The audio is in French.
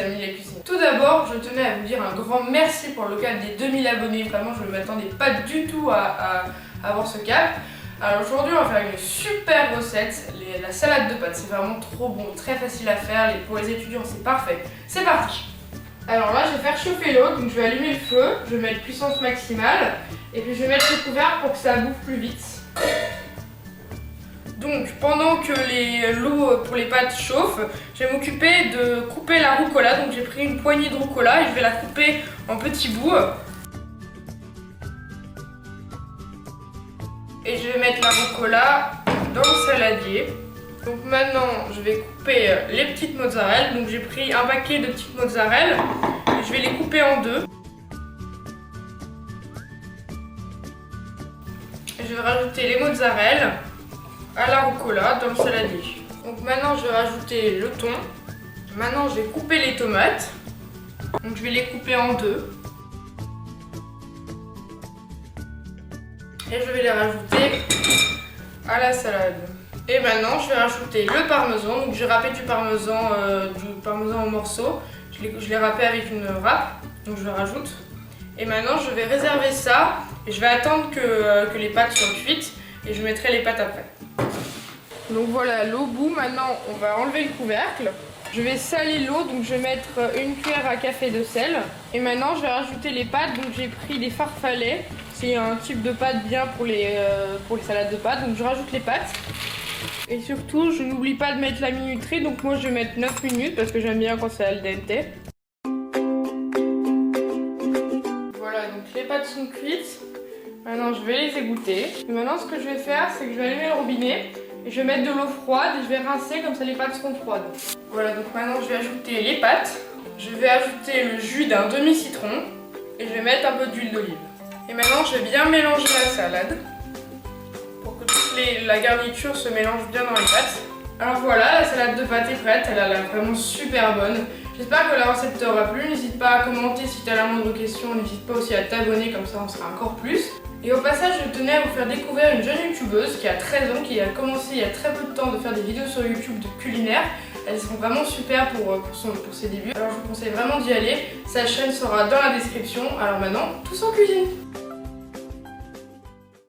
amis de la cuisine. Tout d'abord, je tenais à vous dire un grand merci pour le cap des 2000 abonnés. Vraiment, je ne m'attendais pas du tout à avoir ce cap. Alors aujourd'hui, on va faire une super recette, la salade de pâtes. C'est vraiment trop bon, très facile à faire. Pour les étudiants, c'est parfait. C'est parti. Alors là, je vais faire chauffer l'eau, donc je vais allumer le feu. Je vais mettre puissance maximale. Et puis je vais mettre le couvert pour que ça bouffe plus vite. Donc pendant que l'eau pour les pâtes chauffe, je vais m'occuper de couper la rucola. Donc j'ai pris une poignée de rucola et je vais la couper en petits bouts. Et je vais mettre la rucola dans le saladier. Donc maintenant je vais couper les petites mozzarella. Donc j'ai pris un paquet de petites mozzarella et je vais les couper en deux. Et je vais rajouter les mozzarella à la rucola dans le saladier. Donc maintenant je vais rajouter le thon. Maintenant je vais couper les tomates. Donc je vais les couper en deux. Et je vais les rajouter à la salade. Et maintenant je vais rajouter le parmesan. Donc j'ai râpé du parmesan en morceaux. Je l'ai râpé avec une râpe. Donc je le rajoute. Et maintenant je vais réserver ça. Et je vais attendre que les pâtes soient cuites. Et je mettrai les pâtes après. Donc voilà, l'eau bout. Maintenant on va enlever le couvercle. Je vais saler l'eau, donc je vais mettre une cuillère à café de sel. Et maintenant je vais rajouter les pâtes. Donc j'ai pris des farfalets. C'est un type de pâte bien pour les salades de pâtes. Donc je rajoute les pâtes. Et surtout je n'oublie pas de mettre la minuterie. Donc moi je vais mettre 9 minutes parce que j'aime bien quand c'est al dente. Voilà, donc les pâtes sont cuites. Maintenant je vais les égoutter. Et maintenant ce que je vais faire, c'est que je vais allumer le robinet. Et je vais mettre de l'eau froide et je vais rincer, comme ça les pâtes seront froides. Voilà, donc maintenant je vais ajouter les pâtes. Je vais ajouter le jus d'un demi-citron. Et je vais mettre un peu d'huile d'olive. Et maintenant je vais bien mélanger la salade. Pour que toute la garniture se mélange bien dans les pâtes. Alors voilà, la salade de pâtes est prête. Elle a l'air vraiment super bonne. J'espère que la recette t'aura plu. N'hésite pas à commenter si tu as la moindre question. N'hésite pas aussi à t'abonner, comme ça on sera encore plus. Et au passage, je tenais à vous faire découvrir une jeune youtubeuse qui a 13 ans, qui a commencé il y a très peu de temps de faire des vidéos sur YouTube de culinaire. Elles sont vraiment super pour ses débuts. Alors je vous conseille vraiment d'y aller. Sa chaîne sera dans la description. Alors maintenant, tous en cuisine!